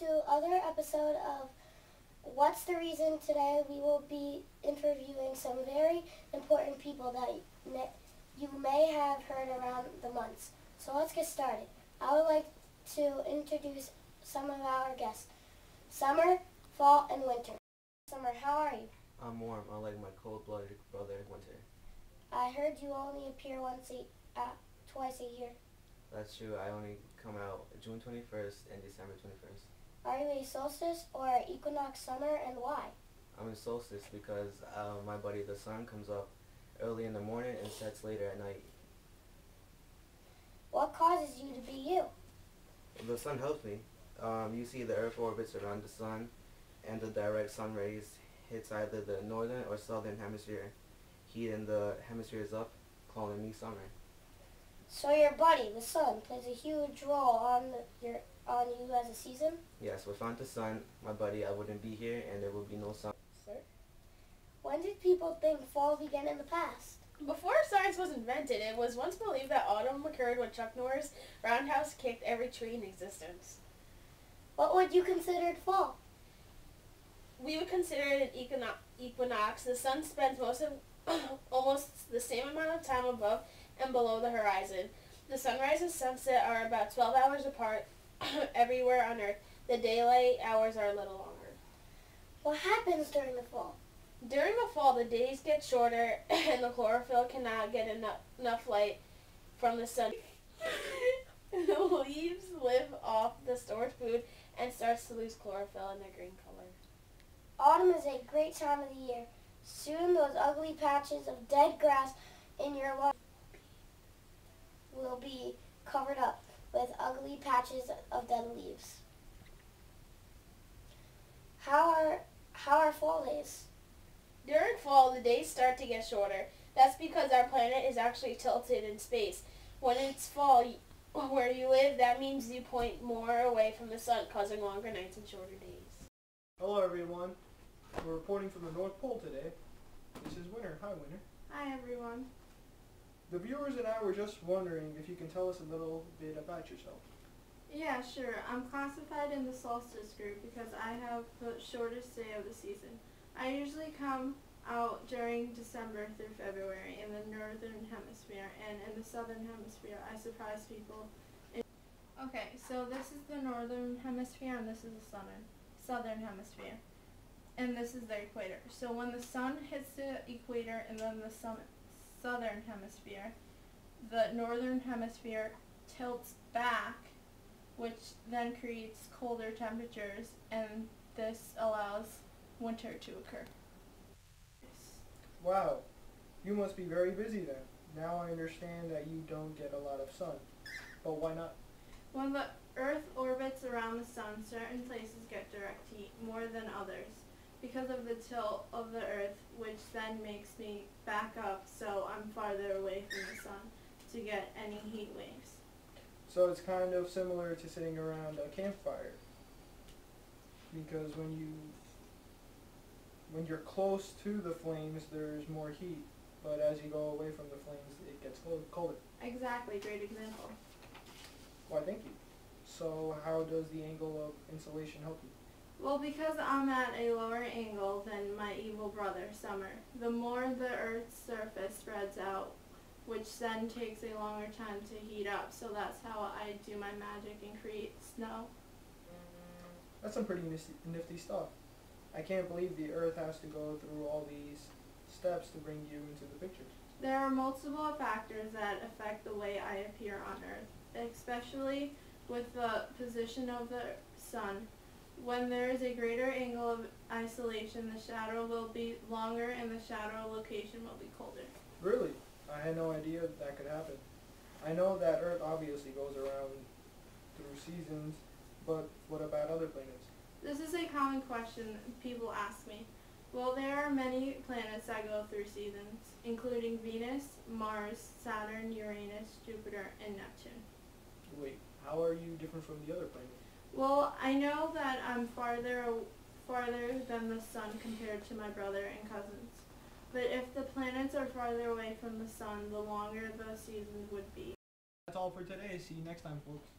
to other episode of What's the Reason. Today we will be interviewing some very important people that you may have heard around the months. So let's get started. I would like to introduce some of our guests. Summer, fall, and winter. Summer, how are you? I'm warm, unlike my cold-blooded brother, Winter. I heard you only appear twice a year. That's true. I only come out June 21st and December 21st. Are you a solstice or an equinox summer, and why? I'm a solstice because my buddy, the sun, comes up early in the morning and sets later at night. What causes you to be you? The sun helps me. You see, the Earth orbits around the sun, and the direct sun rays hits either the northern or southern hemisphere. Heat in the hemisphere is up, calling me summer. So your buddy, the sun, plays a huge role on you as a season? Yes, without the sun, my buddy, I wouldn't be here, and there would be no sun. Sir? When did people think fall began in the past? Before science was invented, it was once believed that autumn occurred when Chuck Norris' roundhouse kicked every tree in existence. What would you consider fall? We would consider it an equinox. The sun spends almost the same amount of time above and below the horizon. The sunrise and sunset are about 12 hours apart everywhere on Earth. The daylight hours are a little longer. What happens during the fall? During the fall, the days get shorter and the chlorophyll cannot get enough light from the sun. The leaves live off the stored food and starts to lose chlorophyll in their green color. Autumn is a great time of the year. Soon those ugly patches of dead grass in your lawn will be covered up with ugly patches of dead leaves. How are fall days? During fall, the days start to get shorter. That's because our planet is actually tilted in space. When it's fall where you live, that means you point more away from the sun, causing longer nights and shorter days. Hello everyone. We're reporting from the North Pole today. This is Winter. Hi Winter. Hi everyone. The viewers and I were just wondering if you can tell us a little bit about yourself. Yeah, sure. I'm classified in the solstice group because I have the shortest day of the season. I usually come out during December through February in the northern hemisphere, and in the southern hemisphere I surprise people. Okay, so this is the northern hemisphere and this is the southern hemisphere. And this is the equator. So when the sun hits the equator and then the southern hemisphere, the northern hemisphere tilts back, which then creates colder temperatures, and this allows winter to occur. Wow. You must be very busy then. Now I understand that you don't get a lot of sun. But why not? When the Earth orbits around the sun, certain places get direct heat more than others because of the tilt of the Earth, which then makes me back up so I'm farther away from the sun to get any heat waves. So it's kind of similar to sitting around a campfire. Because when you're close to the flames, there's more heat. But as you go away from the flames, it gets colder. Exactly, great example. Why, thank you. So how does the angle of insulation help you? Well, because I'm at a lower angle than my evil brother, Summer, the more the Earth's surface spreads out, which then takes a longer time to heat up. So that's how I do my magic and create snow. That's some pretty nifty stuff. I can't believe the Earth has to go through all these steps to bring you into the picture. There are multiple factors that affect the way I appear on Earth, especially with the position of the sun. When there is a greater angle of isolation, the shadow will be longer and the shadow location will be colder. Really? I had no idea that could happen. I know that Earth obviously goes around through seasons, but what about other planets? This is a common question people ask me. Well, there are many planets that go through seasons, including Venus, Mars, Saturn, Uranus, Jupiter, and Neptune. Wait, how are you different from the other planets? Well, I know that I'm farther than the sun compared to my brother and cousins. But if the planets are farther away from the sun, the longer the seasons would be. That's all for today. See you next time, folks.